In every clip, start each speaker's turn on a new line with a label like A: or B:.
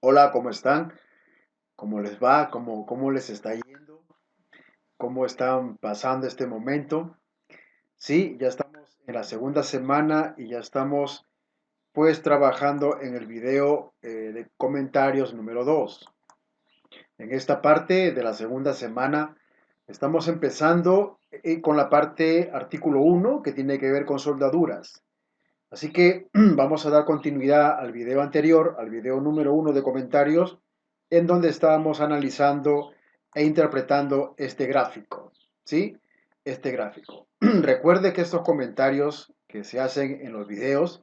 A: Hola, ¿cómo están? ¿Cómo les va? ¿Cómo les está yendo? ¿Cómo están pasando este momento? Sí, ya estamos en la segunda semana y ya estamos pues trabajando en el video de comentarios número 2. En esta parte de la segunda semana estamos empezando con la parte artículo 1 que tiene que ver con soldaduras. Así que vamos a dar continuidad al video anterior, al video número 1 de comentarios, en donde estábamos analizando e interpretando este gráfico, ¿sí? Este gráfico. Recuerde que estos comentarios que se hacen en los videos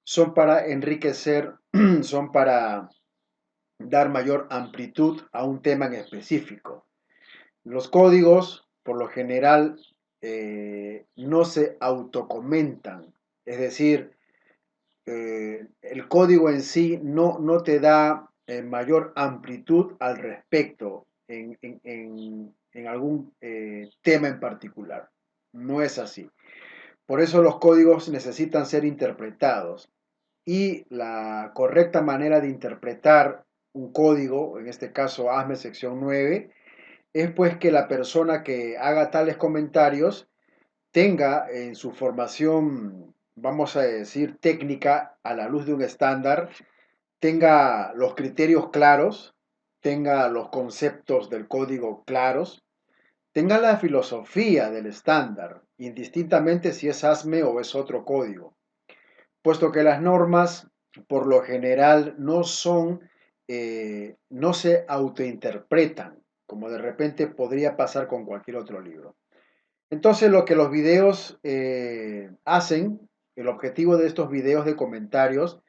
A: son para enriquecer, son para dar mayor amplitud a un tema en específico. Los códigos, por lo general, no se autocomentan, es decir, el código en sí no te da mayor amplitud al respecto en algún tema en particular. No es así. Por eso los códigos necesitan ser interpretados y la correcta manera de interpretar un código, en este caso ASME sección 9, es pues que la persona que haga tales comentarios tenga en su formación, vamos a decir, técnica a la luz de un estándar, tenga los criterios claros, tenga los conceptos del código claros, tenga la filosofía del estándar, indistintamente si es ASME o es otro código, puesto que las normas por lo general no se autointerpretan, como de repente podría pasar con cualquier otro libro. Entonces, lo que los videos hacen, el objetivo de estos videos de comentarios,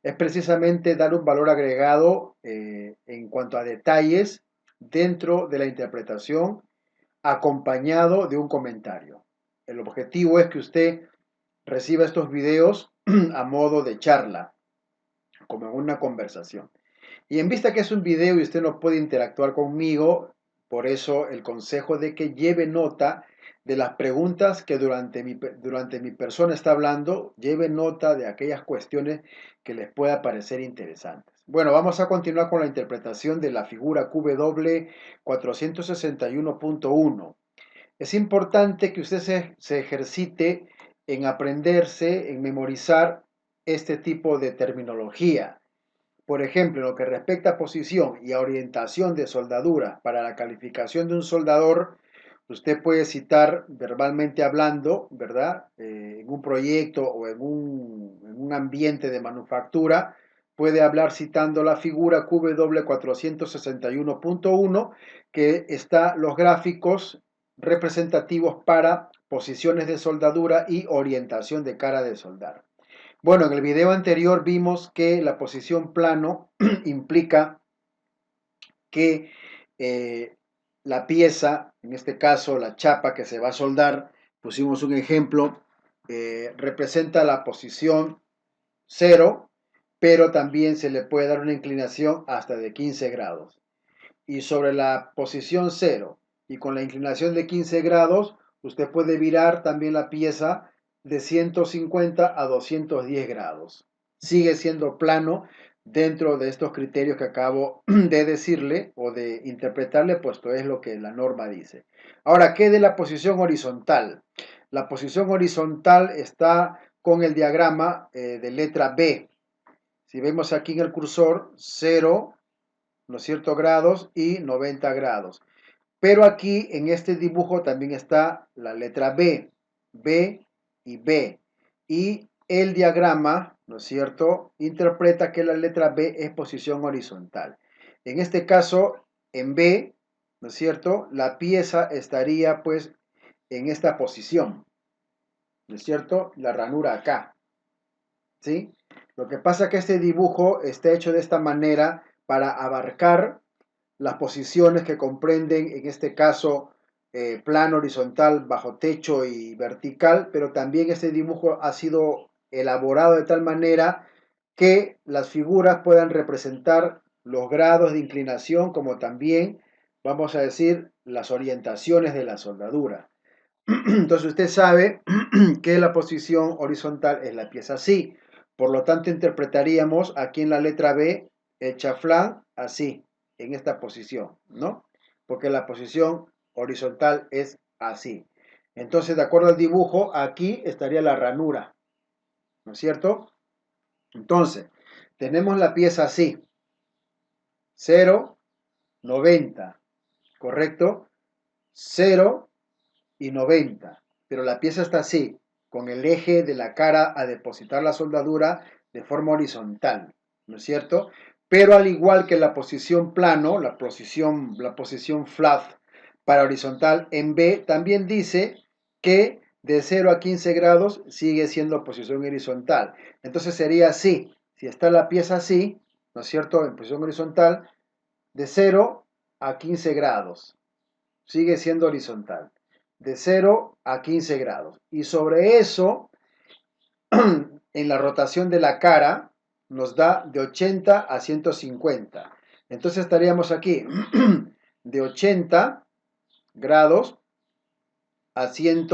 A: es precisamente dar un valor agregado en cuanto a detalles dentro de la interpretación, acompañado de un comentario. El objetivo es que usted reciba estos videos a modo de charla, como en una conversación. Y en vista que es un video y usted no puede interactuar conmigo, por eso el consejo de que lleve nota de las preguntas que durante mi persona está hablando, lleve nota de aquellas cuestiones que les pueda parecer interesantes. Bueno, vamos a continuar con la interpretación de la figura QW 461.1. Es importante que usted se ejercite en aprenderse, en memorizar este tipo de terminología. Por ejemplo, en lo que respecta a posición y a orientación de soldadura para la calificación de un soldador, usted puede citar verbalmente hablando, ¿verdad? En un proyecto o en un ambiente de manufactura, puede hablar citando la figura QW 461.1, que está los gráficos representativos para posiciones de soldadura y orientación de cara de soldar. Bueno, en el video anterior vimos que la posición plano implica que la pieza, en este caso la chapa que se va a soldar, pusimos un ejemplo, representa la posición 0, pero también se le puede dar una inclinación hasta de 15 grados. Y sobre la posición 0 y con la inclinación de 15 grados, usted puede virar también la pieza de 150 a 210 grados. Sigue siendo plano dentro de estos criterios que acabo de decirle o de interpretarle, puesto es lo que la norma dice. Ahora, ¿qué de la posición horizontal? La posición horizontal está con el diagrama de letra B. Si vemos aquí en el cursor, 0, ¿no es cierto?, grados y 90 grados. Pero aquí en este dibujo también está la letra B, B y B. Y el diagrama, ¿no es cierto?, interpreta que la letra B es posición horizontal. En este caso, en B, ¿no es cierto?, la pieza estaría pues en esta posición, ¿no es cierto?, la ranura acá, ¿sí? Lo que pasa es que este dibujo está hecho de esta manera para abarcar las posiciones que comprenden, en este caso, plano horizontal, bajo techo y vertical, pero también este dibujo ha sido elaborado de tal manera que las figuras puedan representar los grados de inclinación, como también, vamos a decir, las orientaciones de la soldadura. Entonces usted sabe que la posición horizontal es la pieza así. Por lo tanto, interpretaríamos aquí en la letra B el chaflán así, en esta posición, ¿no? Porque la posición horizontal es así. Entonces, de acuerdo al dibujo, aquí estaría la ranura, ¿no es cierto? Entonces, tenemos la pieza así, 0, 90, ¿correcto? 0 y 90, pero la pieza está así, con el eje de la cara a depositar la soldadura de forma horizontal, ¿no es cierto? Pero al igual que la posición plano, la posición flat para horizontal en B, también dice que de 0 a 15 grados sigue siendo posición horizontal. Entonces sería así, si está la pieza así, ¿no es cierto?, en posición horizontal, de 0 a 15 grados, sigue siendo horizontal, de 0 a 15 grados. Y sobre eso, en la rotación de la cara, nos da de 80 a 150. Entonces estaríamos aquí de 80 grados a 100,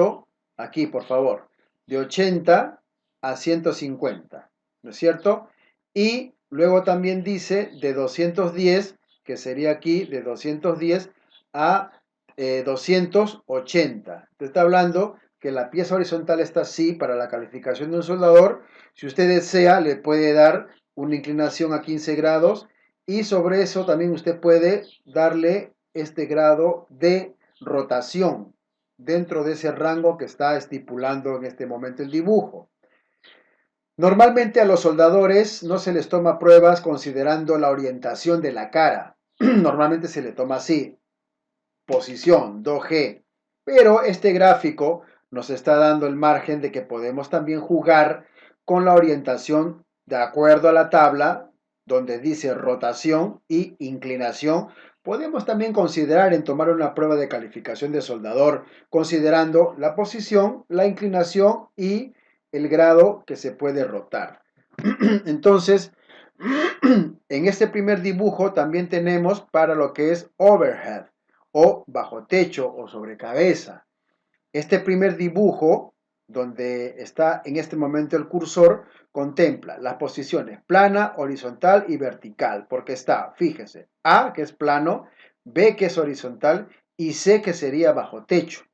A: aquí por favor, de 80 a 150, ¿no es cierto? Y luego también dice de 210, que sería aquí de 210 a 280. Te está hablando que la pieza horizontal está así para la calificación de un soldador. Si usted desea, le puede dar una inclinación a 15 grados y sobre eso también usted puede darle este grado de rotación dentro de ese rango que está estipulando en este momento el dibujo. Normalmente a los soldadores no se les toma pruebas considerando la orientación de la cara. Normalmente se le toma así, posición 2G. Pero este gráfico nos está dando el margen de que podemos también jugar con la orientación de acuerdo a la tabla donde dice rotación y inclinación. Podemos también considerar en tomar una prueba de calificación de soldador, considerando la posición, la inclinación y el grado que se puede rotar. Entonces, en este primer dibujo también tenemos para lo que es overhead o bajo techo o sobre cabeza. Este primer dibujo, donde está en este momento el cursor, contempla las posiciones plana, horizontal y vertical, porque está, fíjese, A, que es plano, B, que es horizontal, y C, que sería bajo techo.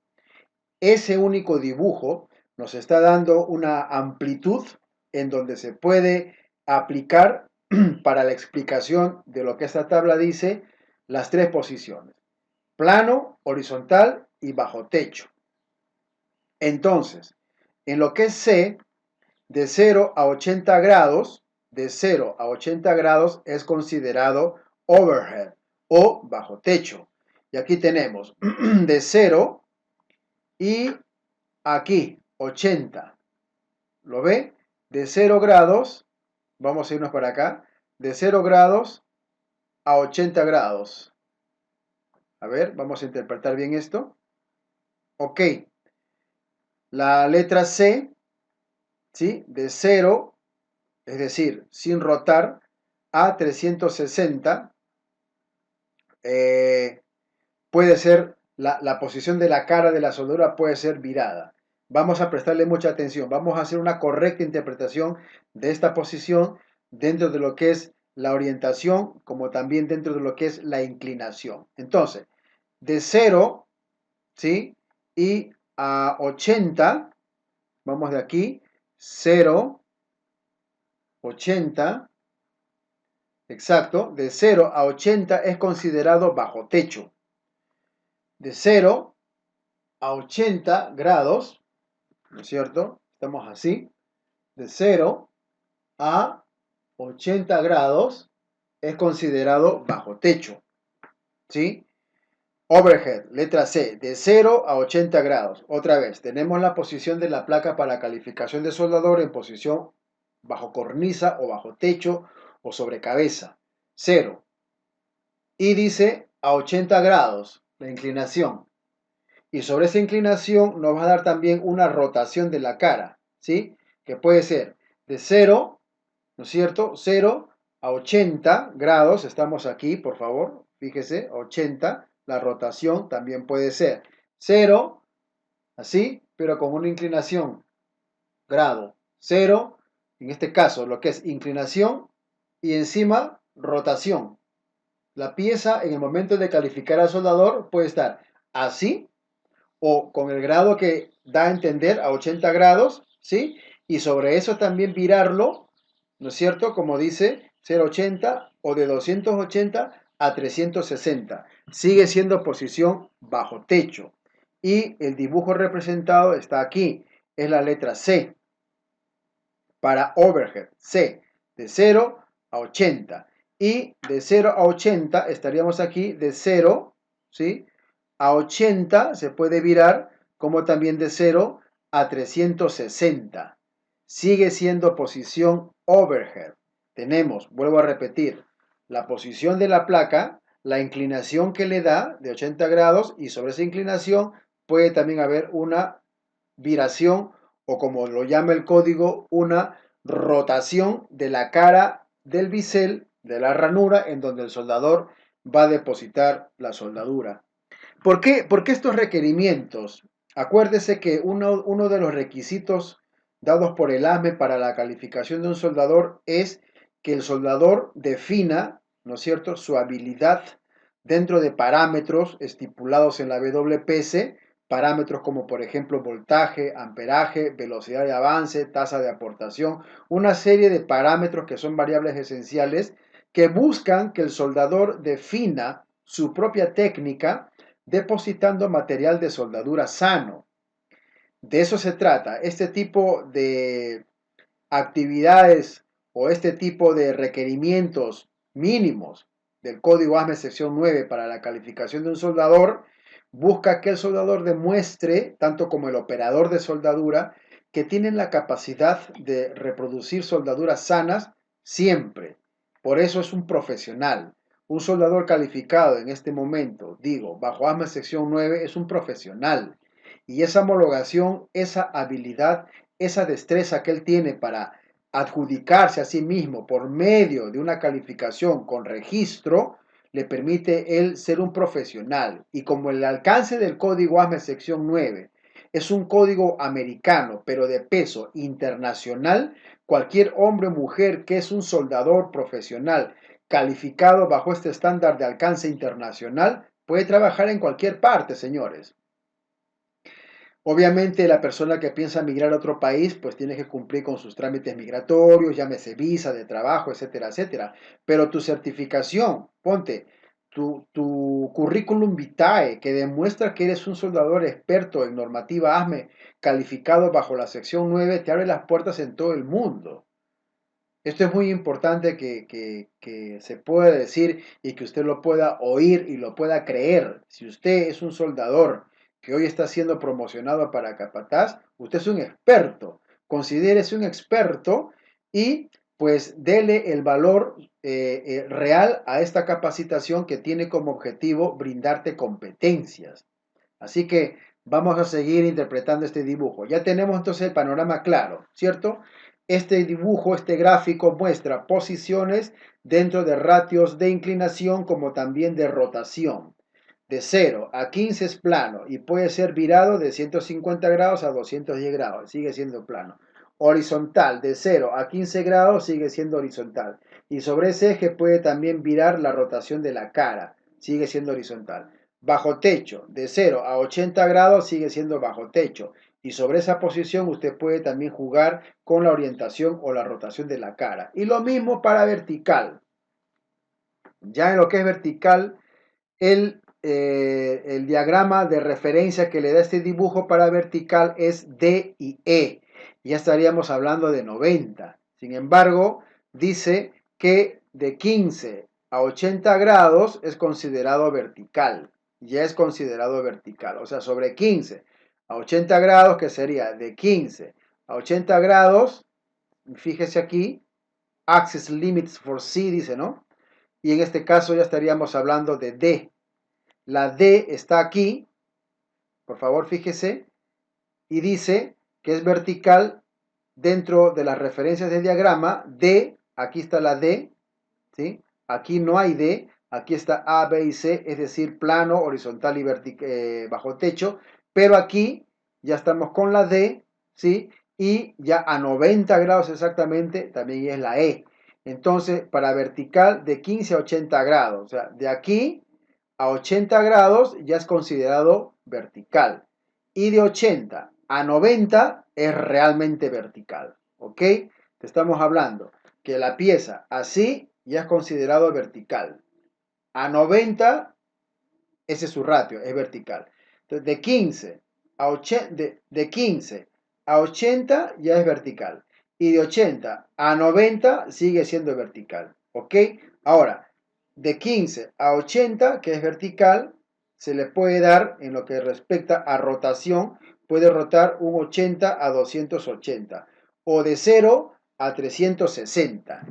A: Ese único dibujo nos está dando una amplitud en donde se puede aplicar para la explicación de lo que esta tabla dice, las tres posiciones: plano, horizontal y bajo techo. Entonces, en lo que es C, de 0 a 80 grados, de 0 a 80 grados es considerado overhead o bajo techo. Y aquí tenemos de 0 y aquí 80. ¿Lo ve? De 0 grados, vamos a irnos para acá, de 0 grados a 80 grados. A ver, vamos a interpretar bien esto. Ok, la letra C, ¿sí? De 0, es decir, sin rotar, a 360, puede ser, la posición de la cara de la soldadura puede ser virada. Vamos a prestarle mucha atención, vamos a hacer una correcta interpretación de esta posición dentro de lo que es la orientación, como también dentro de lo que es la inclinación. Entonces, de 0, ¿sí? Y a 80, vamos de aquí, 0, 80, exacto, de 0 a 80 es considerado bajo techo. De 0 a 80 grados, ¿no es cierto? Estamos así, de 0 a 80 grados es considerado bajo techo, ¿sí? Overhead, letra C, de 0 a 80 grados. Otra vez, tenemos la posición de la placa para calificación de soldador en posición bajo cornisa o bajo techo o sobre cabeza. 0. Y dice a 80 grados la inclinación. Y sobre esa inclinación nos va a dar también una rotación de la cara, ¿sí? Que puede ser de 0, ¿no es cierto? 0 a 80 grados, estamos aquí, por favor, fíjese, 80, la rotación también puede ser 0, así, pero con una inclinación, grado 0, en este caso lo que es inclinación, y encima rotación. La pieza en el momento de calificar al soldador puede estar así o con el grado que da a entender a 80 grados, ¿sí? Y sobre eso también virarlo, ¿no es cierto? Como dice 0,80 o de 280 a 360. Sigue siendo posición bajo techo. Y el dibujo representado está aquí. Es la letra C para overhead. C, de 0 a 80. Y de 0 a 80 estaríamos aquí de 0, ¿sí? A 80 se puede virar como también de 0 a 360. Sigue siendo posición overhead. Tenemos, vuelvo a repetir, la posición de la placa, la inclinación que le da de 80 grados y sobre esa inclinación puede también haber una viración o como lo llama el código, una rotación de la cara del bisel de la ranura en donde el soldador va a depositar la soldadura. ¿Por qué estos requerimientos? Acuérdese que uno de los requisitos dados por el ASME para la calificación de un soldador es que el soldador defina, ¿no es cierto?, su habilidad dentro de parámetros estipulados en la WPS, parámetros como por ejemplo voltaje, amperaje, velocidad de avance, tasa de aportación, una serie de parámetros que son variables esenciales que buscan que el soldador defina su propia técnica depositando material de soldadura sano. De eso se trata. Este tipo de actividades o este tipo de requerimientos mínimos del código ASME sección 9 para la calificación de un soldador busca que el soldador demuestre, tanto como el operador de soldadura, que tienen la capacidad de reproducir soldaduras sanas siempre. Por eso es un profesional. Un soldador calificado en este momento, digo, bajo ASME sección 9, es un profesional. Y esa homologación, esa habilidad, esa destreza que él tiene para adjudicarse a sí mismo por medio de una calificación con registro, le permite él ser un profesional. Y como el alcance del código ASME sección 9 es un código americano, pero de peso internacional, cualquier hombre o mujer que es un soldador profesional calificado bajo este estándar de alcance internacional puede trabajar en cualquier parte, señores. Obviamente la persona que piensa migrar a otro país pues tiene que cumplir con sus trámites migratorios, llámese visa de trabajo, etcétera, etcétera. Pero tu certificación, ponte, tu currículum vitae que demuestra que eres un soldador experto en normativa ASME calificado bajo la sección 9 te abre las puertas en todo el mundo. Esto es muy importante que se pueda decir y que usted lo pueda oír y lo pueda creer. Si usted es un soldador que hoy está siendo promocionado para capataz, usted es un experto. Considérese un experto y pues dele el valor real a esta capacitación que tiene como objetivo brindarte competencias. Así que vamos a seguir interpretando este dibujo. Ya tenemos entonces el panorama claro, ¿cierto? Este dibujo, este gráfico muestra posiciones dentro de ratios de inclinación como también de rotación. De 0 a 15 es plano y puede ser virado de 150 grados a 210 grados, sigue siendo plano. Horizontal, de 0 a 15 grados sigue siendo horizontal. Y sobre ese eje puede también virar la rotación de la cara, sigue siendo horizontal. Bajo techo, de 0 a 80 grados sigue siendo bajo techo. Y sobre esa posición usted puede también jugar con la orientación o la rotación de la cara. Y lo mismo para vertical. Ya en lo que es vertical, el diagrama de referencia que le da este dibujo para vertical es D y E. Ya estaríamos hablando de 90. Sin embargo, dice que de 15 a 80 grados es considerado vertical. Ya es considerado vertical. O sea, sobre 15 a 80 grados, que sería de 15 a 80 grados, fíjese aquí, Access Limits for C, dice, ¿no? Y en este caso ya estaríamos hablando de D. La D está aquí, por favor fíjese, y dice que es vertical dentro de las referencias del diagrama. D, aquí está la D, ¿sí? Aquí no hay D, aquí está A, B y C, es decir, plano, horizontal y bajo techo, pero aquí ya estamos con la D, ¿sí? Y ya a 90 grados exactamente también es la E. Entonces, para vertical de 15 a 80 grados. O sea, de aquí a 80 grados ya es considerado vertical. Y de 80 a 90 es realmente vertical. ¿Ok? Te estamos hablando que la pieza así ya es considerado vertical. A 90, ese es su ratio, es vertical. Entonces, de 15 a 80, de 15 a 80 ya es vertical. Y de 80 a 90 sigue siendo vertical. ¿Ok? Ahora, de 15 a 80, que es vertical, se le puede dar, en lo que respecta a rotación, puede rotar un 80 a 280 o de 0 a 360.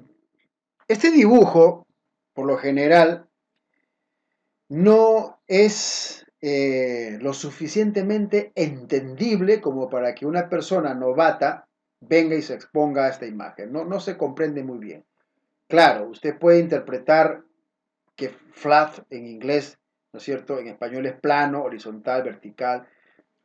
A: Este dibujo, por lo general, no es lo suficientemente entendible como para que una persona novata venga y se exponga a esta imagen. No se comprende muy bien. Claro, usted puede interpretar que flat en inglés, ¿no es cierto? En español es plano, horizontal, vertical.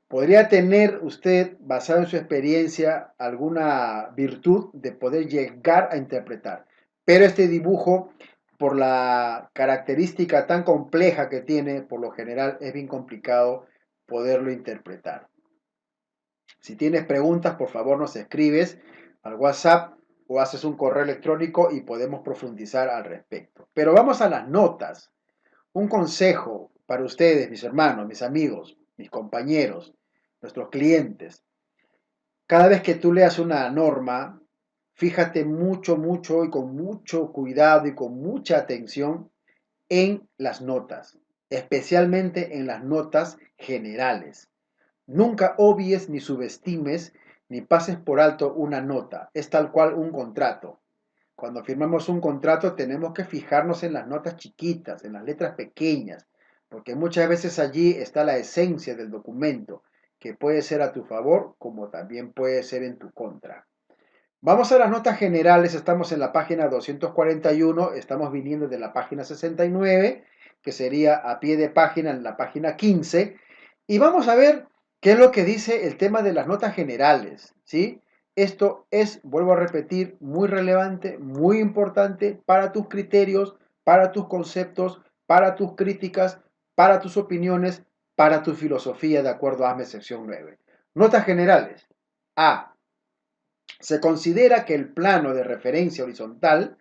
A: Podría tener usted, basado en su experiencia, alguna virtud de poder llegar a interpretar. Pero este dibujo, por la característica tan compleja que tiene, por lo general es bien complicado poderlo interpretar. Si tienes preguntas, por favor nos escribes al WhatsApp o haces un correo electrónico y podemos profundizar al respecto. Pero vamos a las notas. Un consejo para ustedes, mis hermanos, mis amigos, mis compañeros, nuestros clientes. Cada vez que tú leas una norma, fíjate mucho, mucho y con mucho cuidado y con mucha atención en las notas, especialmente en las notas generales. Nunca obvies ni subestimes ni pases por alto una nota. Es tal cual un contrato. Cuando firmamos un contrato tenemos que fijarnos en las notas chiquitas, en las letras pequeñas, porque muchas veces allí está la esencia del documento, que puede ser a tu favor como también puede ser en tu contra. Vamos a las notas generales, estamos en la página 241, estamos viniendo de la página 69, que sería a pie de página en la página 15, y vamos a ver qué es lo que dice el tema de las notas generales, ¿sí? Esto es, vuelvo a repetir, muy relevante, muy importante para tus criterios, para tus conceptos, para tus críticas, para tus opiniones, para tu filosofía, de acuerdo a ASME sección 9. Notas generales. A. Se considera que el plano de referencia horizontal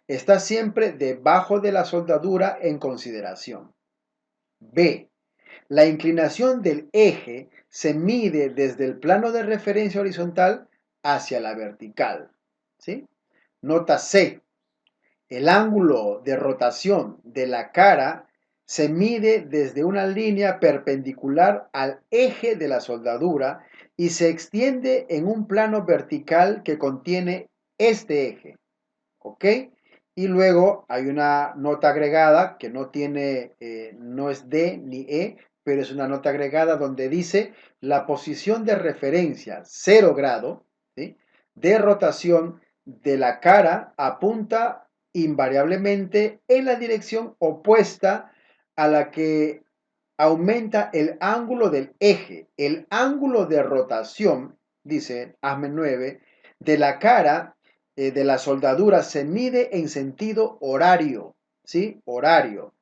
A: está siempre debajo de la soldadura en consideración. B. La inclinación del eje se mide desde el plano de referencia horizontal hacia la vertical. ¿Sí? Nota C. El ángulo de rotación de la cara se mide desde una línea perpendicular al eje de la soldadura y se extiende en un plano vertical que contiene este eje. ¿Ok? Y luego hay una nota agregada que no tiene, no es D ni E, pero es una nota agregada donde dice la posición de referencia 0 grado, ¿sí?, de rotación de la cara apunta invariablemente en la dirección opuesta a la que aumenta el ángulo del eje. El ángulo de rotación, dice ASME 9, de la cara de la soldadura se mide en sentido horario, ¿sí? Horario.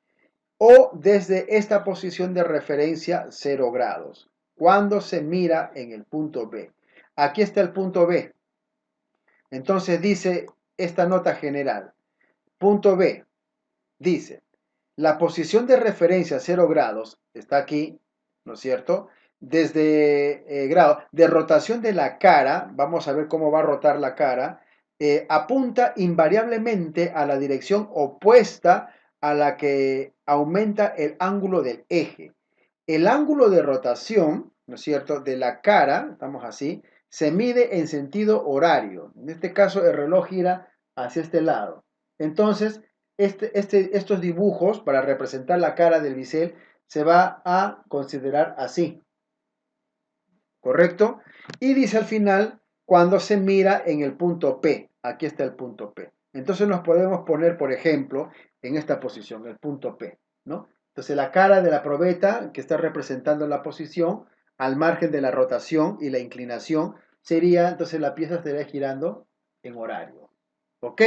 A: O desde esta posición de referencia 0 grados, cuando se mira en el punto B. Aquí está el punto B. Entonces dice esta nota general. Punto B. Dice, la posición de referencia 0 grados está aquí, ¿no es cierto? Desde grado de rotación de la cara, vamos a ver cómo va a rotar la cara, apunta invariablemente a la dirección opuesta a la que aumenta el ángulo del eje. El ángulo de rotación, ¿no es cierto?, de la cara, estamos así, se mide en sentido horario. En este caso, el reloj gira hacia este lado. Entonces, estos dibujos para representar la cara del bisel se va a considerar así, ¿correcto? Y dice al final cuando se mira en el punto P. Aquí está el punto P. Entonces nos podemos poner, por ejemplo, en esta posición, el punto P, ¿no? Entonces la cara de la probeta que está representando la posición al margen de la rotación y la inclinación sería, entonces la pieza estaría girando en horario, ¿ok?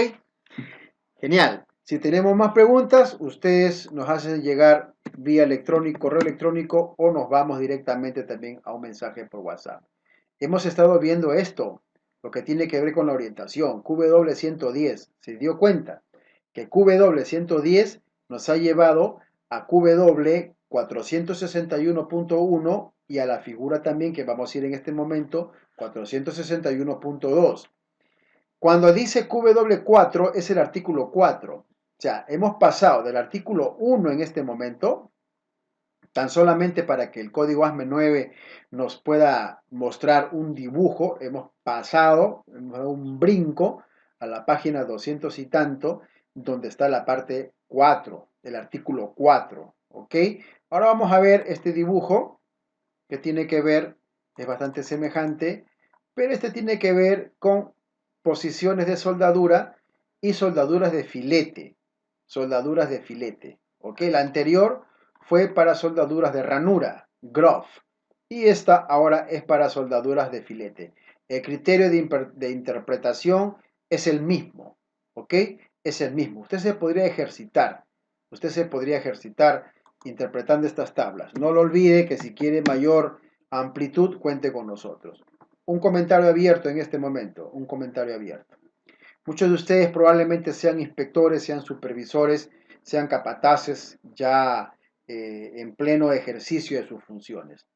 A: Genial. Si tenemos más preguntas, ustedes nos hacen llegar vía electrónico, correo electrónico o nos vamos directamente también a un mensaje por WhatsApp. Hemos estado viendo esto, lo que tiene que ver con la orientación, QW110. ¿Se dio cuenta? Que QW110 nos ha llevado a QW461.1 y a la figura también que vamos a ir en este momento, 461.2. Cuando dice QW4 es el artículo 4. O sea, hemos pasado del artículo 1 en este momento, tan solamente para que el código ASME9 nos pueda mostrar un dibujo, hemos dado un brinco a la página 200 y tanto, donde está la parte 4, el artículo 4. ¿Ok? Ahora vamos a ver este dibujo que tiene que ver, es bastante semejante, pero este tiene que ver con posiciones de soldadura y soldaduras de filete. Soldaduras de filete. ¿Ok? La anterior fue para soldaduras de ranura, groove. Y esta ahora es para soldaduras de filete. El criterio de interpretación es el mismo. ¿Ok? Es el mismo. Usted se podría ejercitar. Usted se podría ejercitar interpretando estas tablas. No lo olvide que si quiere mayor amplitud, cuente con nosotros. Un comentario abierto en este momento. Un comentario abierto. Muchos de ustedes probablemente sean inspectores, sean supervisores, sean capataces ya en pleno ejercicio de sus funciones.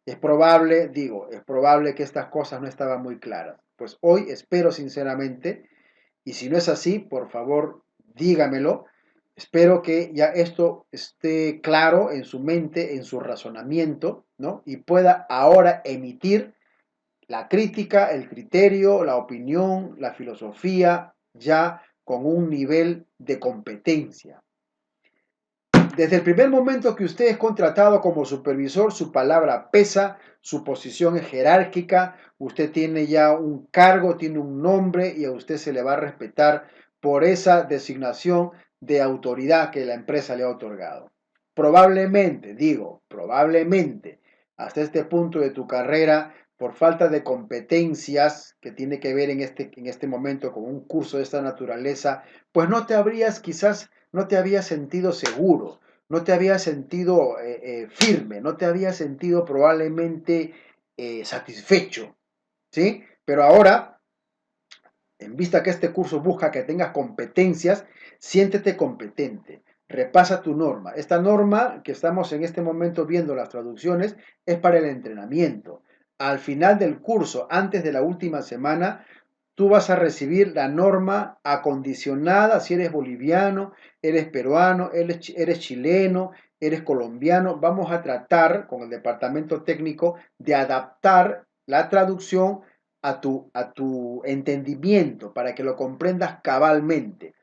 A: Es probable, digo, es probable que estas cosas no estaban muy claras. Pues hoy espero sinceramente, y si no es así, por favor, dígamelo. Espero que ya esto esté claro en su mente, en su razonamiento, ¿no? Y pueda ahora emitir la crítica, el criterio, la opinión, la filosofía, ya con un nivel de competencia. Desde el primer momento que usted es contratado como supervisor, su palabra pesa, su posición es jerárquica, usted tiene ya un cargo, tiene un nombre y a usted se le va a respetar por esa designación de autoridad que la empresa le ha otorgado. Probablemente, digo, probablemente, hasta este punto de tu carrera, por falta de competencias que tiene que ver en este momento con un curso de esta naturaleza, pues no te habías sentido seguro, no te habías sentido firme, no te habías sentido probablemente satisfecho, ¿sí? Pero ahora, en vista que este curso busca que tengas competencias, siéntete competente. Repasa tu norma. Esta norma que estamos en este momento viendo las traducciones es para el entrenamiento. Al final del curso, antes de la última semana, tú vas a recibir la norma acondicionada si eres boliviano, eres peruano, eres chileno, eres colombiano. Vamos a tratar con el departamento técnico de adaptar la traducción a tu entendimiento para que lo comprendas cabalmente.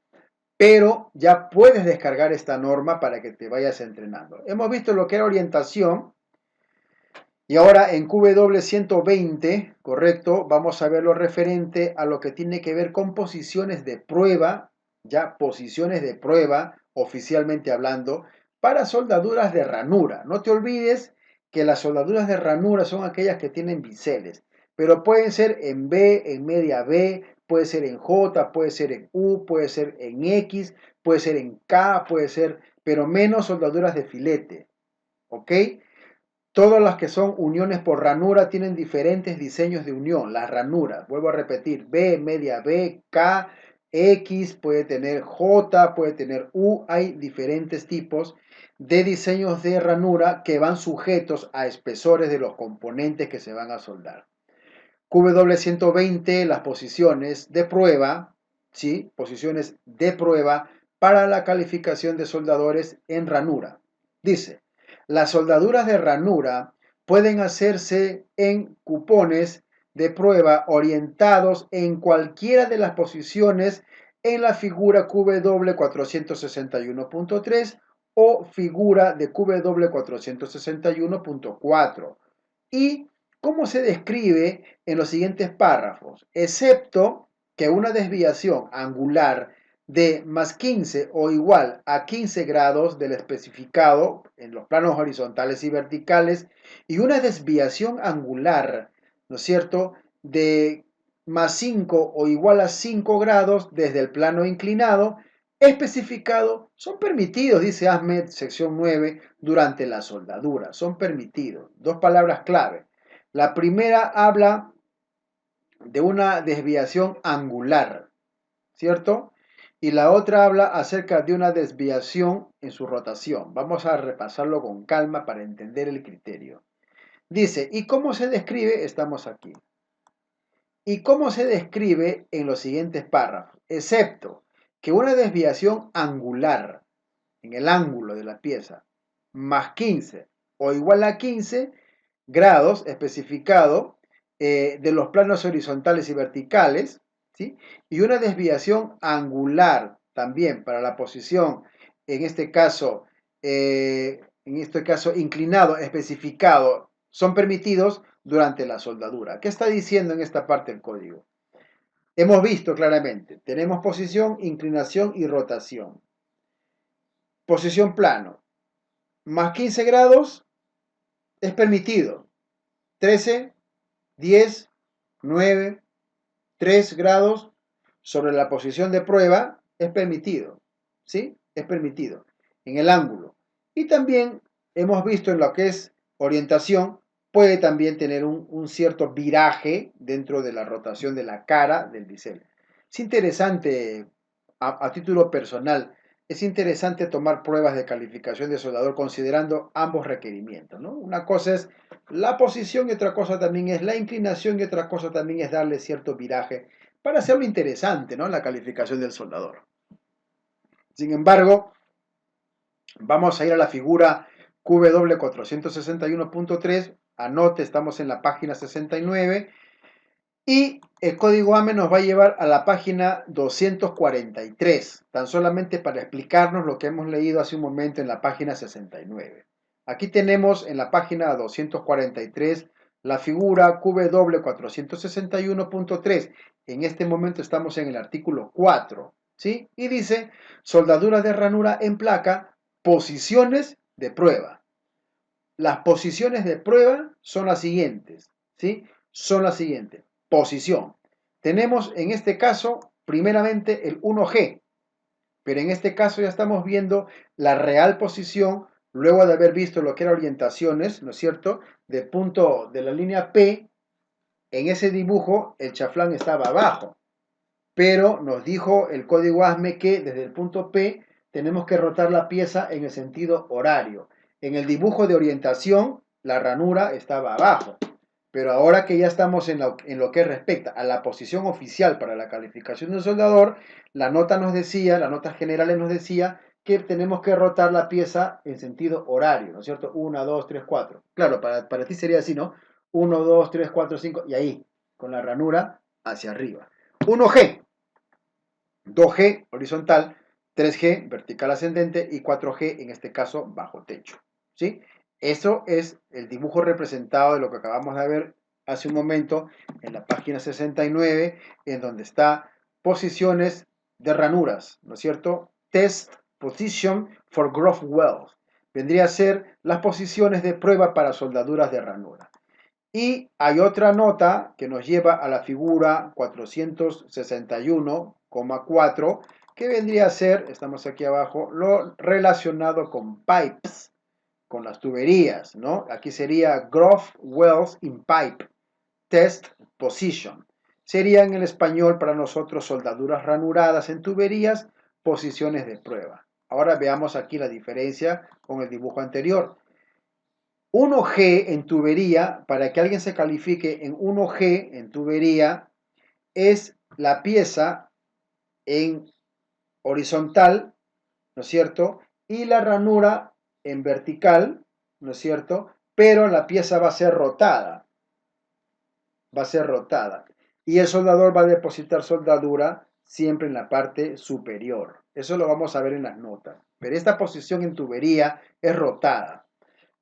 A: Pero ya puedes descargar esta norma para que te vayas entrenando. Hemos visto lo que era orientación. Y ahora en QW120, correcto, vamos a ver lo referente a lo que tiene que ver con posiciones de prueba, ya posiciones de prueba, oficialmente hablando, para soldaduras de ranura. No te olvides que las soldaduras de ranura son aquellas que tienen biseles, pero pueden ser en B, en media B, puede ser en J, puede ser en U, puede ser en X, puede ser en K, puede ser, pero menos soldaduras de filete, ¿ok? Todas las que son uniones por ranura tienen diferentes diseños de unión. Las ranuras, vuelvo a repetir, B, media B, K, X, puede tener J, puede tener U. Hay diferentes tipos de diseños de ranura que van sujetos a espesores de los componentes que se van a soldar. QW120, las posiciones de prueba, ¿sí? Posiciones de prueba para la calificación de soldadores en ranura. Dice, las soldaduras de ranura pueden hacerse en cupones de prueba orientados en cualquiera de las posiciones en la figura QW461.3 o figura de QW461.4 y cómo se describe en los siguientes párrafos, excepto que una desviación angular de más 15 o igual a 15 grados del especificado en los planos horizontales y verticales y una desviación angular, ¿no es cierto?, de más 5 o igual a 5 grados desde el plano inclinado especificado son permitidos, dice Ahmed, sección 9, durante la soldadura. Son permitidos. Dos palabras clave. La primera habla de una desviación angular, ¿cierto? Y la otra habla acerca de una desviación en su rotación. Vamos a repasarlo con calma para entender el criterio. Dice, ¿y cómo se describe? Estamos aquí. ¿Y cómo se describe en los siguientes párrafos? Excepto que una desviación angular en el ángulo de la pieza más 15 o igual a 15 grados especificado de los planos horizontales y verticales, ¿sí? Y una desviación angular también para la posición, en este caso inclinado, especificado, son permitidos durante la soldadura. ¿Qué está diciendo en esta parte del código? Hemos visto claramente, tenemos posición, inclinación y rotación. Posición plano, más 15 grados es permitido. 13, 10, 9, 3 grados sobre la posición de prueba es permitido. ¿Sí? Es permitido en el ángulo. Y también hemos visto en lo que es orientación, puede también tener un cierto viraje dentro de la rotación de la cara del bisel. Es interesante, a título personal, es interesante tomar pruebas de calificación de soldador considerando ambos requerimientos, ¿no? Una cosa es la posición y otra cosa también es la inclinación y otra cosa también es darle cierto viraje para hacerlo interesante, ¿no? La calificación del soldador. Sin embargo, vamos a ir a la figura QW461.3, anote, estamos en la página 69 y el código AME nos va a llevar a la página 243, tan solamente para explicarnos lo que hemos leído hace un momento en la página 69. Aquí tenemos en la página 243 la figura QW461.3. En este momento estamos en el artículo 4, ¿sí? Y dice, soldadura de ranura en placa, posiciones de prueba. Las posiciones de prueba son las siguientes, ¿sí? Son las siguientes. Posición. Tenemos en este caso, primeramente, el 1G, pero en este caso ya estamos viendo la real posición luego de haber visto lo que eran orientaciones, ¿no es cierto? Del punto de la línea P, en ese dibujo el chaflán estaba abajo, pero nos dijo el código ASME que desde el punto P tenemos que rotar la pieza en el sentido horario. En el dibujo de orientación, la ranura estaba abajo, pero ahora que ya estamos en lo que respecta a la posición oficial para la calificación del soldador, la nota nos decía, la nota general nos decía que tenemos que rotar la pieza en sentido horario, ¿no es cierto? 1, 2, 3, 4. Claro, para ti sería así, ¿no? 1, 2, 3, 4, 5, y ahí, con la ranura hacia arriba. 1G, 2G horizontal, 3G vertical ascendente y 4G en este caso bajo techo, ¿sí? Eso es el dibujo representado de lo que acabamos de ver hace un momento en la página 69, en donde está posiciones de ranuras, ¿no es cierto? Test Position for Groove Wells. Vendría a ser las posiciones de prueba para soldaduras de ranura. Y hay otra nota que nos lleva a la figura 461,4 que vendría a ser, estamos aquí abajo, lo relacionado con pipes, con las tuberías, ¿no? Aquí sería Groove Wells in Pipe, Test Position. Sería en el español para nosotros soldaduras ranuradas en tuberías, posiciones de prueba. Ahora veamos aquí la diferencia con el dibujo anterior. 1G en tubería, para que alguien se califique en 1G en tubería, es la pieza en horizontal, ¿no es cierto? Y la ranura en vertical, ¿no es cierto? Pero la pieza va a ser rotada, va a ser rotada. Y el soldador va a depositar soldadura siempre en la parte superior. Eso lo vamos a ver en las notas. Pero esta posición en tubería es rotada.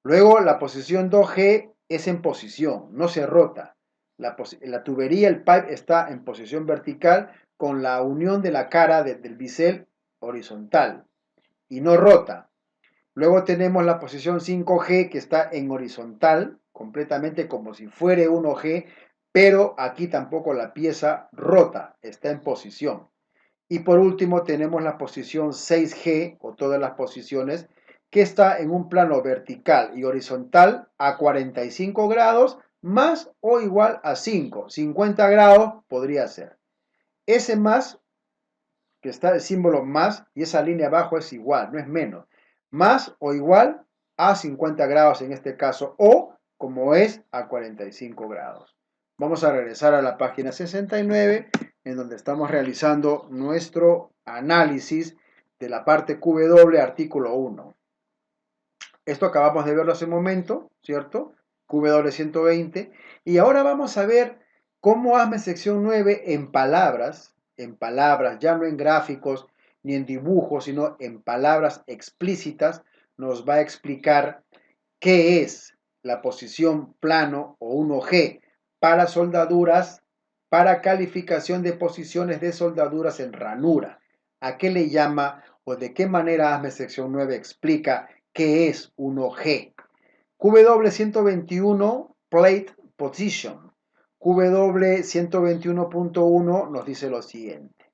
A: Luego la posición 2G es en posición, no se rota. La tubería, el pipe está en posición vertical con la unión de la cara del bisel horizontal y no rota. Luego tenemos la posición 5G que está en horizontal, completamente como si fuera 1G, pero aquí tampoco la pieza rota, está en posición. Y por último tenemos la posición 6G o todas las posiciones que está en un plano vertical y horizontal a 45 grados más o igual a 5. 50 grados podría ser. Ese más, que está el símbolo más y esa línea abajo es igual, no es menos. Más o igual a 50 grados en este caso o como es a 45 grados. Vamos a regresar a la página 69 en donde estamos realizando nuestro análisis de la parte QW artículo 1. Esto acabamos de verlo hace un momento, ¿cierto? QW 120. Y ahora vamos a ver cómo ASME sección 9 en palabras, ya no en gráficos ni en dibujos, sino en palabras explícitas, nos va a explicar qué es la posición plano o 1G para soldaduras, para calificación de posiciones de soldaduras en ranura. ¿A qué le llama o de qué manera ASME sección 9 explica qué es 1G? QW 121 Plate Position. QW 121.1 nos dice lo siguiente.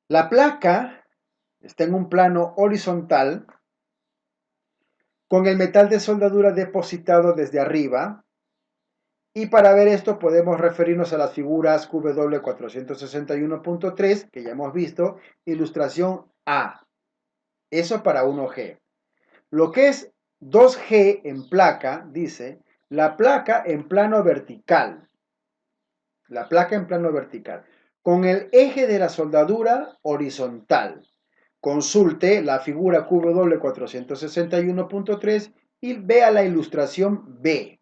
A: La placa está en un plano horizontal con el metal de soldadura depositado desde arriba. Y para ver esto podemos referirnos a las figuras QW 461.3 que ya hemos visto, ilustración A. Eso para 1G. Lo que es 2G en placa, dice, la placa en plano vertical. La placa en plano vertical. Con el eje de la soldadura horizontal. Consulte la figura QW 461.3 y vea la ilustración B.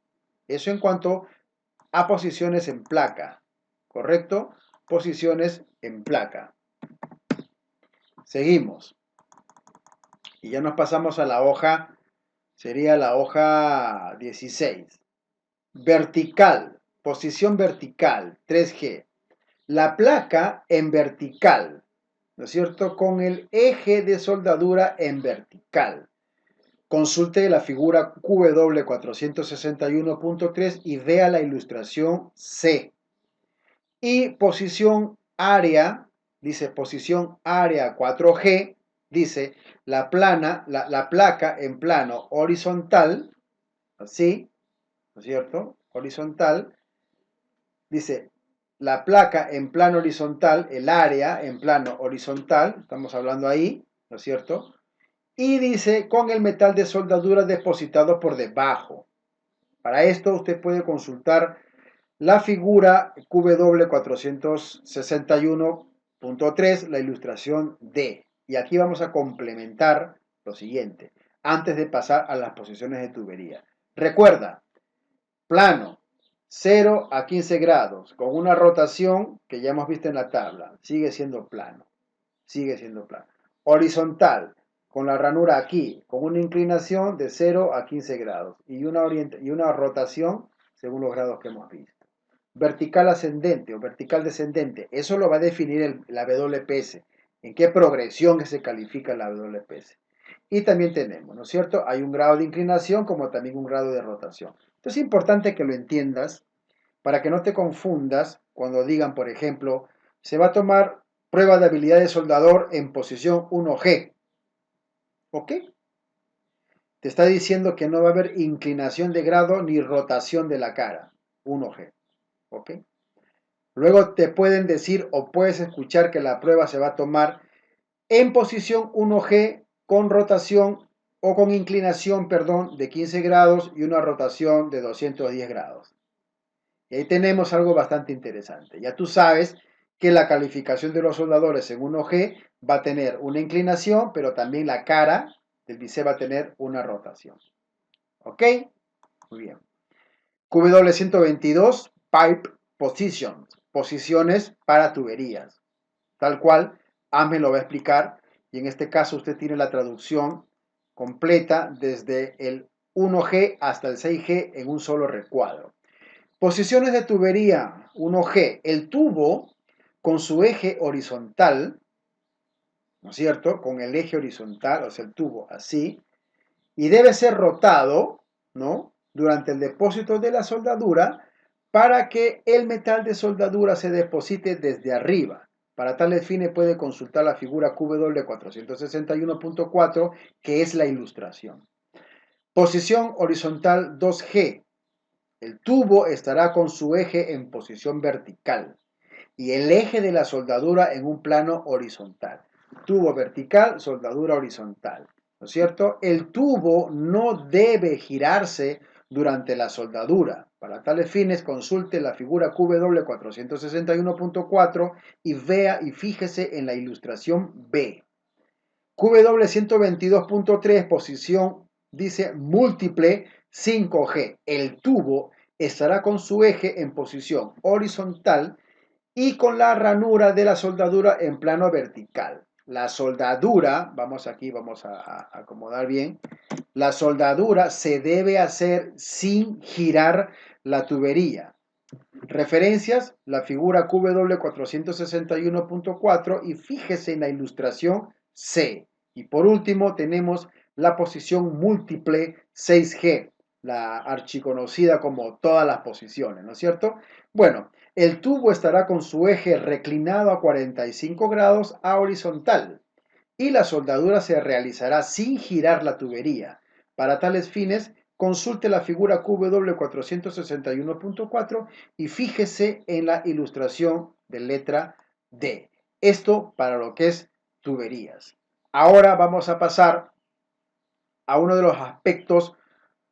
A: Eso en cuanto a posiciones en placa. ¿Correcto? Posiciones en placa. Seguimos. Y ya nos pasamos a la hoja, sería la hoja 16. Vertical, posición vertical, 3G. La placa en vertical, ¿no es cierto? Con el eje de soldadura en vertical. Consulte la figura QW 461.3 y vea la ilustración C. Y posición área, dice posición área 4G, dice la placa en plano horizontal, así, ¿no es cierto? Horizontal, dice la placa en plano horizontal, el área en plano horizontal, estamos hablando ahí, ¿no es cierto? Y dice con el metal de soldadura depositado por debajo. Para esto usted puede consultar la figura QW 461.3, la ilustración D. Y aquí vamos a complementar lo siguiente, antes de pasar a las posiciones de tubería. Recuerda, plano, 0 a 15 grados, con una rotación que ya hemos visto en la tabla. Sigue siendo plano. Sigue siendo plano. Horizontal, con la ranura aquí, con una inclinación de 0 a 15 grados y una rotación según los grados que hemos visto. Vertical ascendente o vertical descendente, eso lo va a definir la WPS, en qué progresión se califica la WPS. Y también tenemos, ¿no es cierto? Hay un grado de inclinación como también un grado de rotación. Entonces es importante que lo entiendas para que no te confundas cuando digan, por ejemplo, se va a tomar prueba de habilidad de soldador en posición 1G. ¿Ok? Te está diciendo que no va a haber inclinación de grado ni rotación de la cara. 1G. ¿Ok? Luego te pueden decir o puedes escuchar que la prueba se va a tomar en posición 1G con rotación o con inclinación, perdón, de 15 grados y una rotación de 210 grados. Y ahí tenemos algo bastante interesante. Ya tú sabes que la calificación de los soldadores en 1G va a tener una inclinación, pero también la cara del bicep va a tener una rotación. ¿Ok? Muy bien. QW 122, Pipe Positions, posiciones para tuberías. Tal cual, AME lo va a explicar y en este caso usted tiene la traducción completa desde el 1G hasta el 6G en un solo recuadro. Posiciones de tubería 1G. El tubo con su eje horizontal, ¿no es cierto? Con el eje horizontal, o sea, el tubo así, y debe ser rotado, ¿no? Durante el depósito de la soldadura para que el metal de soldadura se deposite desde arriba. Para tales fines puede consultar la figura QW461.4, que es la ilustración. Posición horizontal 2G. El tubo estará con su eje en posición vertical y el eje de la soldadura en un plano horizontal. Tubo vertical, soldadura horizontal. ¿No es cierto? El tubo no debe girarse durante la soldadura. Para tales fines, consulte la figura QW461.4 y vea y fíjese en la ilustración B. QW122.3, posición, dice múltiple 5G. El tubo estará con su eje en posición horizontal y con la ranura de la soldadura en plano vertical. La soldadura, vamos aquí, vamos a acomodar bien, la soldadura se debe hacer sin girar la tubería. Referencias, la figura QW461.4 y fíjese en la ilustración C. Y por último tenemos la posición múltiple 6G, la archiconocida como todas las posiciones, ¿no es cierto? Bueno, el tubo estará con su eje reclinado a 45 grados a horizontal y la soldadura se realizará sin girar la tubería. Para tales fines, consulte la figura QW461.4 y fíjese en la ilustración de letra D. Esto para lo que es tuberías. Ahora vamos a pasar a uno de los aspectos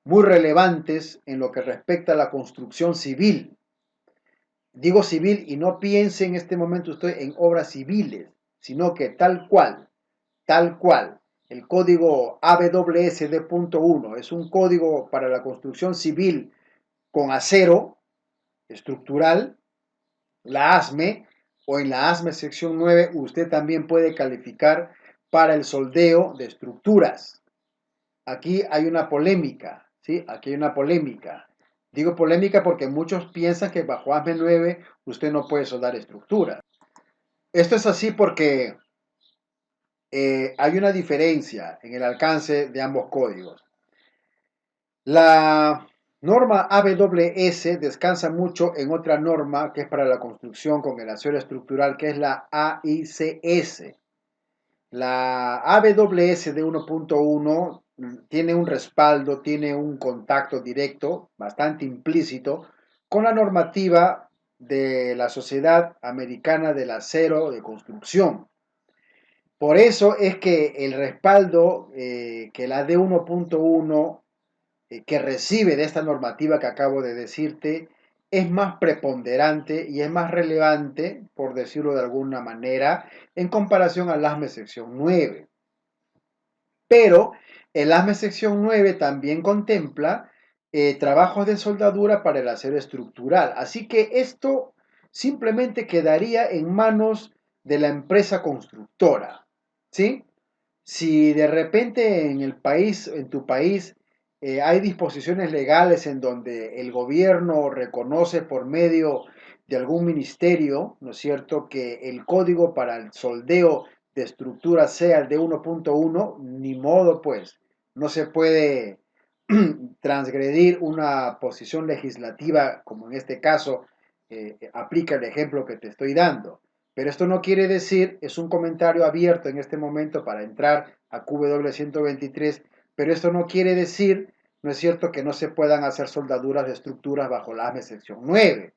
A: muy relevantes en lo que respecta a la construcción civil. Digo civil y no piense en este momento usted en obras civiles, sino que tal cual. El código AWSD.1 es un código para la construcción civil con acero estructural, la ASME, o en la ASME sección 9 usted también puede calificar para el soldeo de estructuras. Aquí hay una polémica, ¿sí? Aquí hay una polémica. Digo polémica porque muchos piensan que bajo ASME 9 usted no puede soldar estructuras. Esto es así porque hay una diferencia en el alcance de ambos códigos. La norma AWS descansa mucho en otra norma que es para la construcción con el acero estructural, que es la AICS. La AWS de 1.1 tiene un respaldo, tiene un contacto directo, bastante implícito, con la normativa de la Sociedad Americana del Acero de Construcción. Por eso es que el respaldo que la D1.1 que recibe de esta normativa que acabo de decirte es más preponderante y es más relevante, por decirlo de alguna manera, en comparación al ASME sección 9. Pero el ASME sección 9 también contempla trabajos de soldadura para el acero estructural. Así que esto simplemente quedaría en manos de la empresa constructora, ¿sí? Si de repente en el país, en tu país, hay disposiciones legales en donde el gobierno reconoce por medio de algún ministerio, ¿no es cierto?, que el código para el soldeo de estructura sea el de 1.1, ni modo pues, no se puede transgredir una posición legislativa como en este caso aplica el ejemplo que te estoy dando. Pero esto no quiere decir, es un comentario abierto en este momento para entrar a QW123, pero esto no quiere decir, no es cierto, que no se puedan hacer soldaduras de estructuras bajo la ASME sección 9.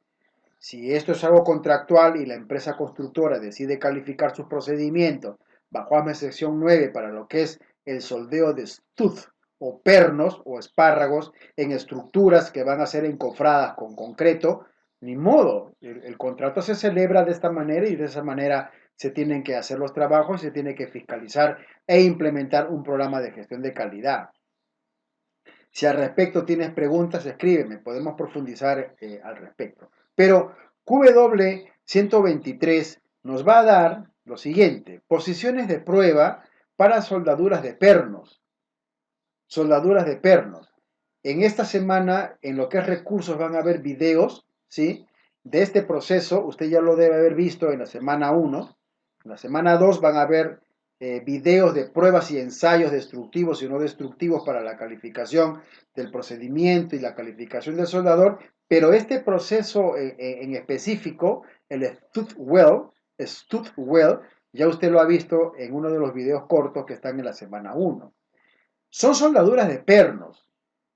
A: Si esto es algo contractual y la empresa constructora decide calificar sus procedimientos bajo ASME sección 9 para lo que es el soldeo de stud o pernos o espárragos en estructuras que van a ser encofradas con concreto, ni modo, el contrato se celebra de esta manera y de esa manera se tienen que hacer los trabajos, se tiene que fiscalizar e implementar un programa de gestión de calidad. Si al respecto tienes preguntas, escríbeme, podemos profundizar al respecto. Pero QW123 nos va a dar lo siguiente, posiciones de prueba para soldaduras de pernos. Soldaduras de pernos. En esta semana, en lo que es recursos, van a haber videos, ¿sí? De este proceso, usted ya lo debe haber visto en la semana 1. En la semana 2 van a haber videos de pruebas y ensayos destructivos y no destructivos para la calificación del procedimiento y la calificación del soldador. Pero este proceso en específico, el stud weld, ya usted lo ha visto en uno de los videos cortos que están en la semana 1. Son soldaduras de pernos.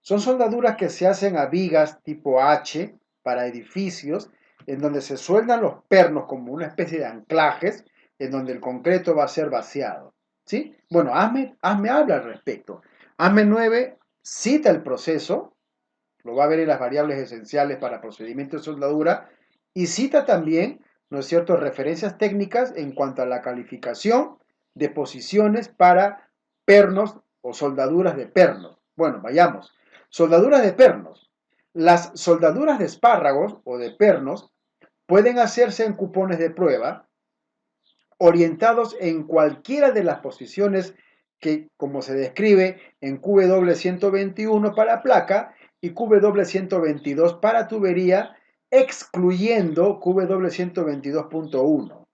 A: Son soldaduras que se hacen a vigas tipo H para edificios, en donde se sueldan los pernos como una especie de anclajes, en donde el concreto va a ser vaciado. ¿Sí? Bueno, hazme habla al respecto. ASME 9 cita el proceso, lo va a ver en las variables esenciales para procedimiento de soldadura, y cita también, ¿no es cierto?, referencias técnicas en cuanto a la calificación de posiciones para pernos o soldaduras de pernos. Bueno, vayamos. Soldaduras de pernos. Las soldaduras de espárragos o de pernos pueden hacerse en cupones de prueba orientados en cualquiera de las posiciones que, como se describe en QW121 para placa y QW122 para tubería, excluyendo QW122.1.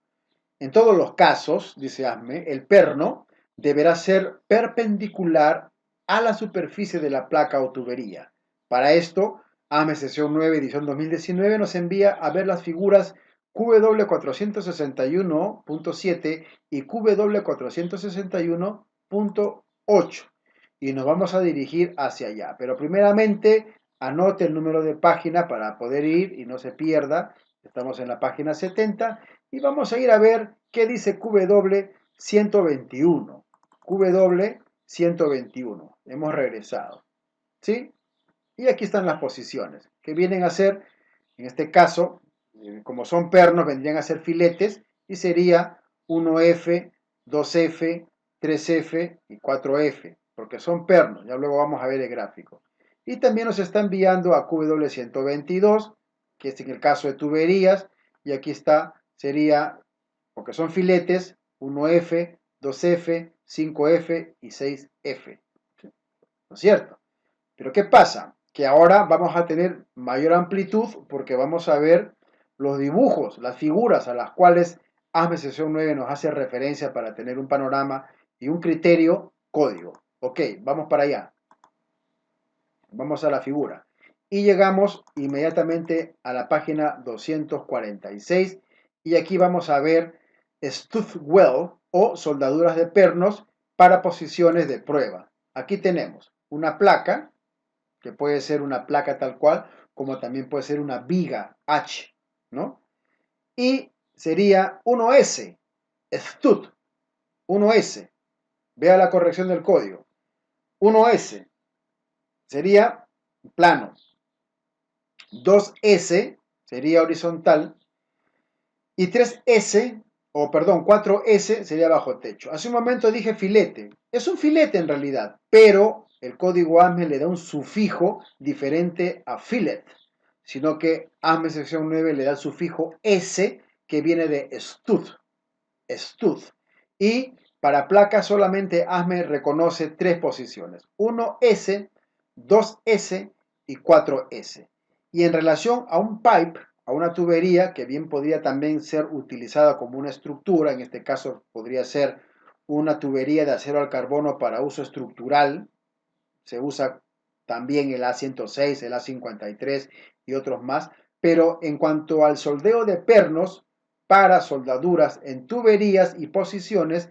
A: En todos los casos, dice ASME, el perno deberá ser perpendicular a la superficie de la placa o tubería. Para esto, ASME sesión 9, edición 2019, nos envía a ver las figuras QW461.7 y QW461.8 y nos vamos a dirigir hacia allá. Pero primeramente, anote el número de página para poder ir y no se pierda. Estamos en la página 70 y vamos a ir a ver qué dice QW121. QW121. Hemos regresado. ¿Sí? Y aquí están las posiciones, que vienen a ser, en este caso, como son pernos, vendrían a ser filetes, y sería 1F, 2F, 3F y 4F, porque son pernos, ya luego vamos a ver el gráfico. Y también nos está enviando a QW122, que es en el caso de tuberías, y aquí está, sería, porque son filetes, 1F, 2F, 5F y 6F. ¿No es cierto? Pero ¿qué pasa? Que ahora vamos a tener mayor amplitud porque vamos a ver los dibujos, las figuras a las cuales ASME sesión 9 nos hace referencia para tener un panorama y un criterio código. Ok, vamos para allá. Vamos a la figura. Y llegamos inmediatamente a la página 246 y aquí vamos a ver stud weld o soldaduras de pernos para posiciones de prueba. Aquí tenemos una placa, que puede ser una placa tal cual, como también puede ser una viga H, ¿no? Y sería 1S, stud, 1S. Vea la corrección del código. 1S sería plano. 2S sería horizontal. Y 3S, o perdón, 4S sería bajo techo. Hace un momento dije filete. Es un filete en realidad, pero el código ASME le da un sufijo diferente a fillet, sino que ASME sección 9 le da el sufijo S que viene de stud. Stud. Y para placa solamente ASME reconoce tres posiciones: 1S, 2S y 4S. Y en relación a un pipe, a una tubería que bien podría también ser utilizada como una estructura, en este caso podría ser una tubería de acero al carbono para uso estructural, se usa también el A106, el A53 y otros más, pero en cuanto al soldeo de pernos para soldaduras en tuberías y posiciones,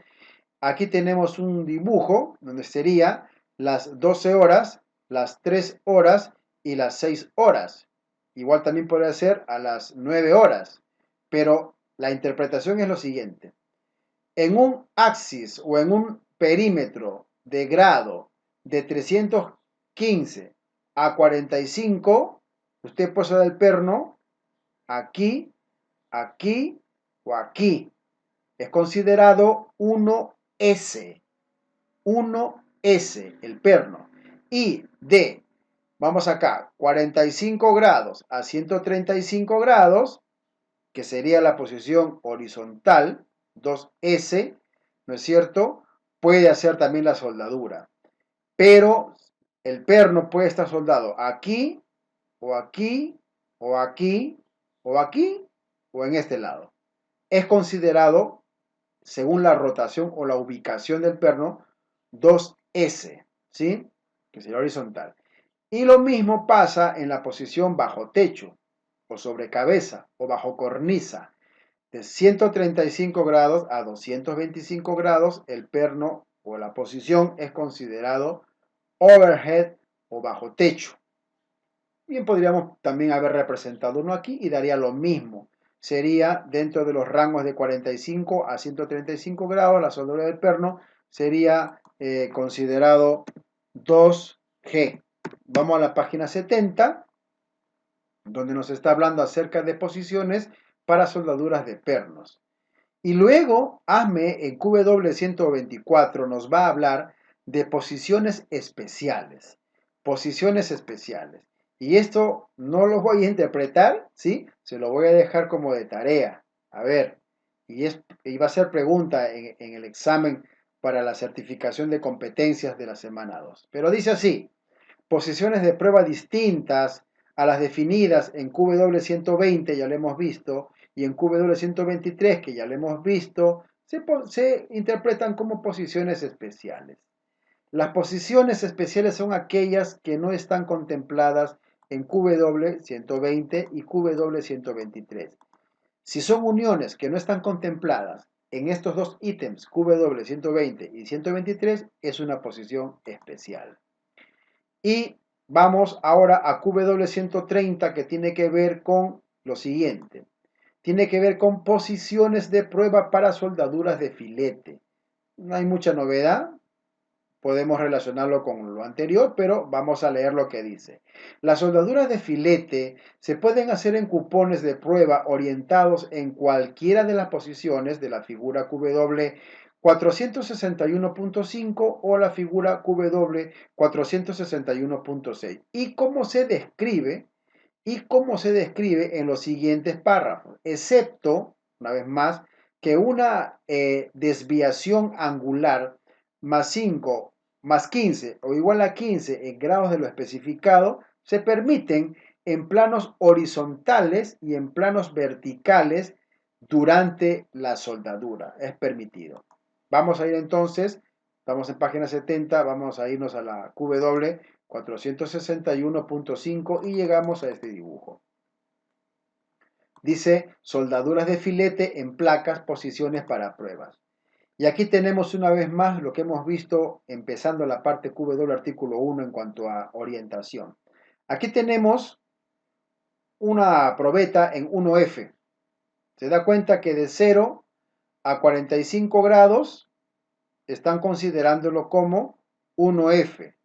A: aquí tenemos un dibujo donde sería las 12 horas, las 3 horas y las 6 horas. Igual también podría ser a las 9 horas, pero la interpretación es lo siguiente. En un axis o en un perímetro de grado de 315 a 45, usted puede usar el perno aquí, aquí o aquí. Es considerado 1S, 1S el perno. Y de, vamos acá, 45 grados a 135 grados, que sería la posición horizontal, 2S, ¿no es cierto? Puede hacer también la soldadura. Pero el perno puede estar soldado aquí, o aquí, o aquí, o aquí, o en este lado. Es considerado, según la rotación o la ubicación del perno, 2S, ¿sí? Que sería horizontal. Y lo mismo pasa en la posición bajo techo, o sobre cabeza, o bajo cornisa. De 135 grados a 225 grados, el perno o la posición es considerado overhead o bajo techo. Bien, podríamos también haber representado uno aquí y daría lo mismo. Sería dentro de los rangos de 45 a 135 grados, la soldadura del perno sería considerado 2G. Vamos a la página 70, donde nos está hablando acerca de posiciones para soldaduras de pernos. Y luego ASME en QW124 nos va a hablar de posiciones especiales. Posiciones especiales. Y esto no lo voy a interpretar, ¿sí? Se lo voy a dejar como de tarea. A ver, y va a ser pregunta en el examen para la certificación de competencias de la semana 2. Pero dice así: posiciones de prueba distintas a las definidas en QW120, ya lo hemos visto, y en QW123, que ya lo hemos visto, se interpretan como posiciones especiales. Las posiciones especiales son aquellas que no están contempladas en QW120 y QW123. Si son uniones que no están contempladas en estos dos ítems, QW120 y 123, es una posición especial. Y vamos ahora a QW130, que tiene que ver con lo siguiente. Tiene que ver con posiciones de prueba para soldaduras de filete. No hay mucha novedad, podemos relacionarlo con lo anterior, pero vamos a leer lo que dice. Las soldaduras de filete se pueden hacer en cupones de prueba orientados en cualquiera de las posiciones de la figura QW 461.5 o la figura QW 461.6. ¿Y cómo se describe? Y cómo se describe en los siguientes párrafos, excepto, una vez más, que una desviación angular más 5 más 15 o igual a 15 en grados de lo especificado se permiten en planos horizontales y en planos verticales durante la soldadura. Es permitido. Vamos a ir entonces, estamos en página 70, vamos a irnos a la QW 461.5 y llegamos a este dibujo. Dice soldaduras de filete en placas, posiciones para pruebas. Y aquí tenemos una vez más lo que hemos visto empezando la parte QW artículo 1 en cuanto a orientación. Aquí tenemos una probeta en 1F. Se da cuenta que de 0 a 45 grados están considerándolo como 1F.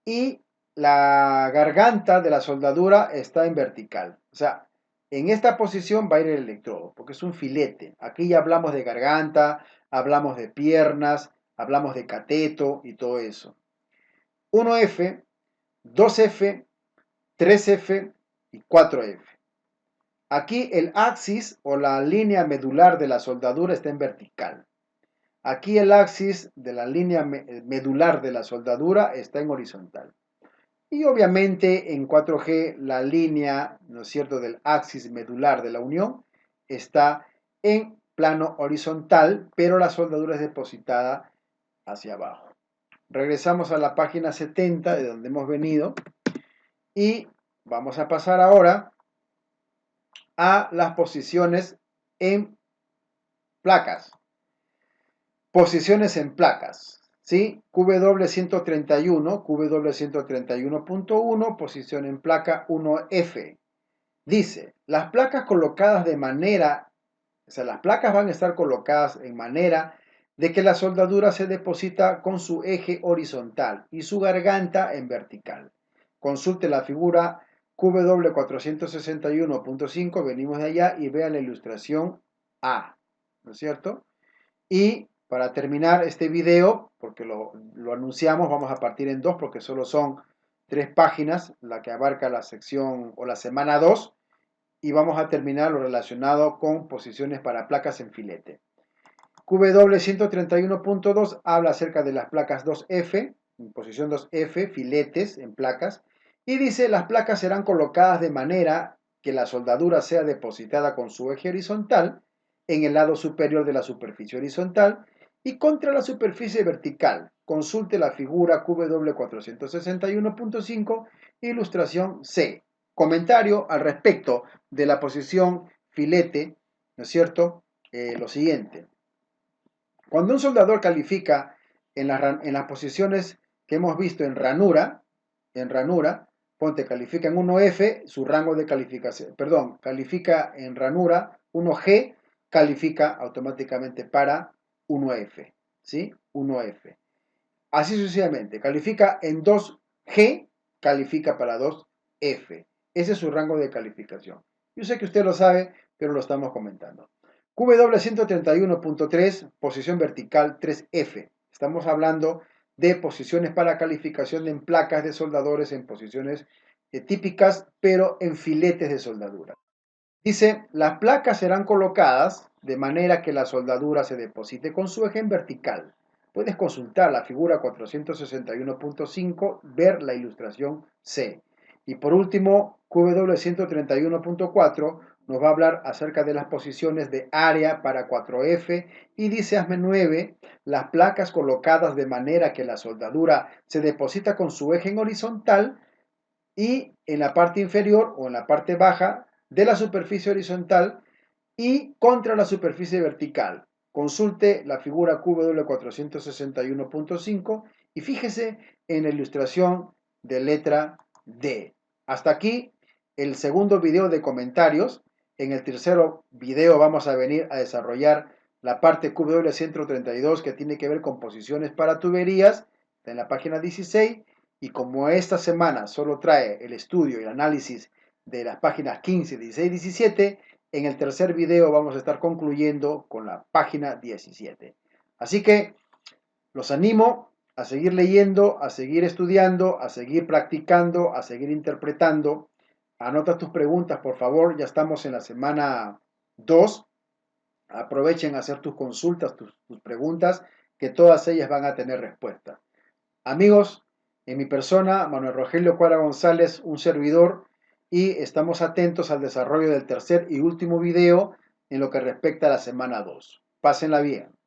A: Y la garganta de la soldadura está en vertical. O sea, en esta posición va a ir el electrodo, porque es un filete. Aquí ya hablamos de garganta, hablamos de piernas, hablamos de cateto y todo eso. 1F, 2F, 3F y 4F. Aquí el axis o la línea medular de la soldadura está en vertical. Aquí el axis de la línea medular de la soldadura está en horizontal. Y obviamente en 4G la línea, ¿no es cierto?, del axis medular de la unión está en plano horizontal, pero la soldadura es depositada hacia abajo. Regresamos a la página 70 de donde hemos venido y vamos a pasar ahora a las posiciones en placas. Posiciones en placas, ¿sí? QW131, QW131.1, posición en placa 1F. Dice, las placas colocadas de manera, o sea, las placas van a estar colocadas en manera de que la soldadura se deposita con su eje horizontal y su garganta en vertical. Consulte la figura QW461.5, venimos de allá y vea la ilustración A, ¿no es cierto? Y para terminar este video, porque lo anunciamos, vamos a partir en dos porque solo son 3 páginas, la que abarca la sección o la semana 2, y vamos a terminar lo relacionado con posiciones para placas en filete. QW131.2 habla acerca de las placas 2F, en posición 2F, filetes en placas, y dice las placas serán colocadas de manera que la soldadura sea depositada con su eje horizontal en el lado superior de la superficie horizontal y contra la superficie vertical, consulte la figura QW461.5, ilustración C. Comentario al respecto de la posición filete, ¿no es cierto? Lo siguiente. Cuando un soldador califica en las posiciones que hemos visto en ranura, ponte, califica en 1F, su rango de calificación, perdón, califica en ranura 1G, califica automáticamente para 1F, ¿sí? 1F. Así sucesivamente, califica en 2G, califica para 2F. Ese es su rango de calificación. Yo sé que usted lo sabe, pero lo estamos comentando. QW131.3, posición vertical 3F. Estamos hablando de posiciones para calificación en placas de soldadores en posiciones típicas, pero en filetes de soldadura. Dice, las placas serán colocadas de manera que la soldadura se deposite con su eje en vertical. Puedes consultar la figura 461.5, ver la ilustración C. Y por último, QW131.4 nos va a hablar acerca de las posiciones de área para 4F y dice, hazme 9, las placas colocadas de manera que la soldadura se deposita con su eje en horizontal y en la parte inferior o en la parte baja de la superficie horizontal y contra la superficie vertical. Consulte la figura QW461.5 y fíjese en la ilustración de letra D. Hasta aquí el segundo video de comentarios. En el tercero video vamos a venir a desarrollar la parte QW132 que tiene que ver con posiciones para tuberías. Está en la página 16. Y como esta semana solo trae el estudio y el análisis de las páginas 15, 16, 17, en el tercer video vamos a estar concluyendo con la página 17. Así que los animo a seguir leyendo, a seguir estudiando, a seguir practicando, a seguir interpretando. Anota tus preguntas, por favor. Ya estamos en la semana 2. Aprovechen a hacer tus consultas, tus preguntas, que todas ellas van a tener respuesta. Amigos, en mi persona, Manuel Rogelio Cuara González, un servidor, y estamos atentos al desarrollo del tercer y último video en lo que respecta a la semana 2. Pásenla bien.